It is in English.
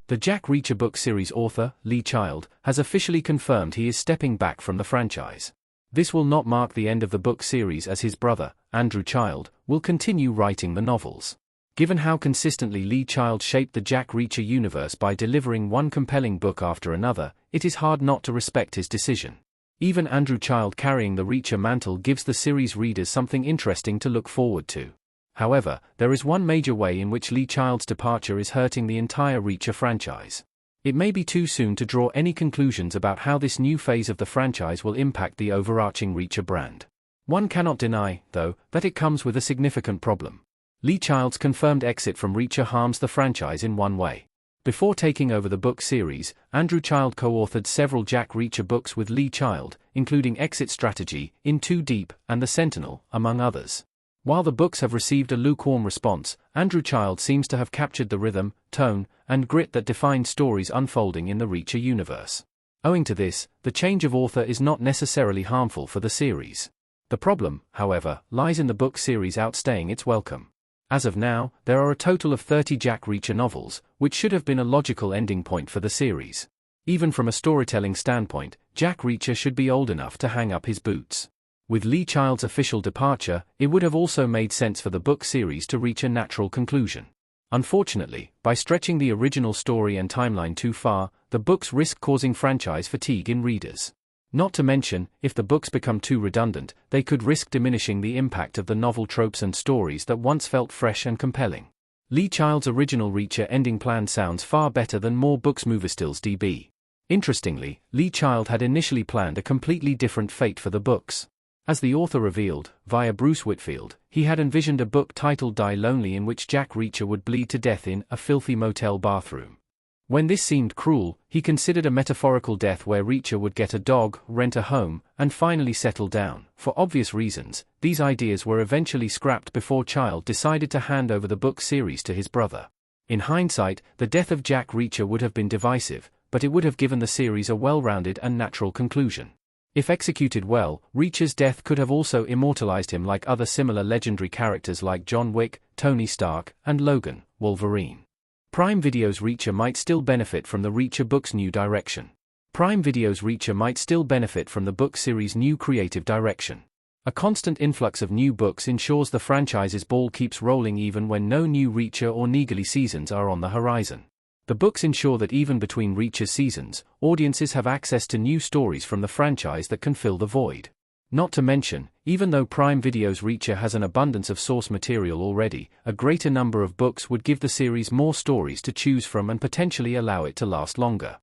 The Jack Reacher book series author, Lee Child, has officially confirmed he is stepping back from the franchise. This will not mark the end of the book series, as his brother, Andrew Child, will continue writing the novels. Given how consistently Lee Child shaped the Jack Reacher universe by delivering one compelling book after another, it is hard not to respect his decision. Even Andrew Child carrying the Reacher mantle gives the series readers something interesting to look forward to. However, there is one major way in which Lee Child's departure is hurting the entire Reacher franchise. It may be too soon to draw any conclusions about how this new phase of the franchise will impact the overarching Reacher brand. One cannot deny, though, that it comes with a significant problem. Lee Child's confirmed exit from Reacher harms the franchise in one way. Before taking over the book series, Andrew Child co-authored several Jack Reacher books with Lee Child, including Exit Strategy, In Too Deep, and The Sentinel, among others. While the books have received a lukewarm response, Andrew Child seems to have captured the rhythm, tone, and grit that define stories unfolding in the Reacher universe. Owing to this, the change of author is not necessarily harmful for the series. The problem, however, lies in the book series outstaying its welcome. As of now, there are a total of 30 Jack Reacher novels, which should have been a logical ending point for the series. Even from a storytelling standpoint, Jack Reacher should be old enough to hang up his boots. With Lee Child's official departure, it would have also made sense for the book series to reach a natural conclusion. Unfortunately, by stretching the original story and timeline too far, the books risk causing franchise fatigue in readers. Not to mention, if the books become too redundant, they could risk diminishing the impact of the novel tropes and stories that once felt fresh and compelling. Lee Child's original Reacher ending plan sounds far better than more books moviestills DB. Interestingly, Lee Child had initially planned a completely different fate for the books. As the author revealed, via Bruce Whitfield, he had envisioned a book titled Die Lonely in which Jack Reacher would bleed to death in a filthy motel bathroom. When this seemed cruel, he considered a metaphorical death where Reacher would get a dog, rent a home, and finally settle down. For obvious reasons, these ideas were eventually scrapped before Child decided to hand over the book series to his brother. In hindsight, the death of Jack Reacher would have been divisive, but it would have given the series a well-rounded and natural conclusion. If executed well, Reacher's death could have also immortalized him like other similar legendary characters like John Wick, Tony Stark, and Logan, Wolverine. Prime Video's Reacher might still benefit from the Reacher book's new direction. Prime Video's Reacher might still benefit from the book series' new creative direction. A constant influx of new books ensures the franchise's ball keeps rolling even when no new Reacher or Neagerly seasons are on the horizon. The books ensure that even between Reacher's seasons, audiences have access to new stories from the franchise that can fill the void. Not to mention, even though Prime Video's Reacher has an abundance of source material already, a greater number of books would give the series more stories to choose from and potentially allow it to last longer.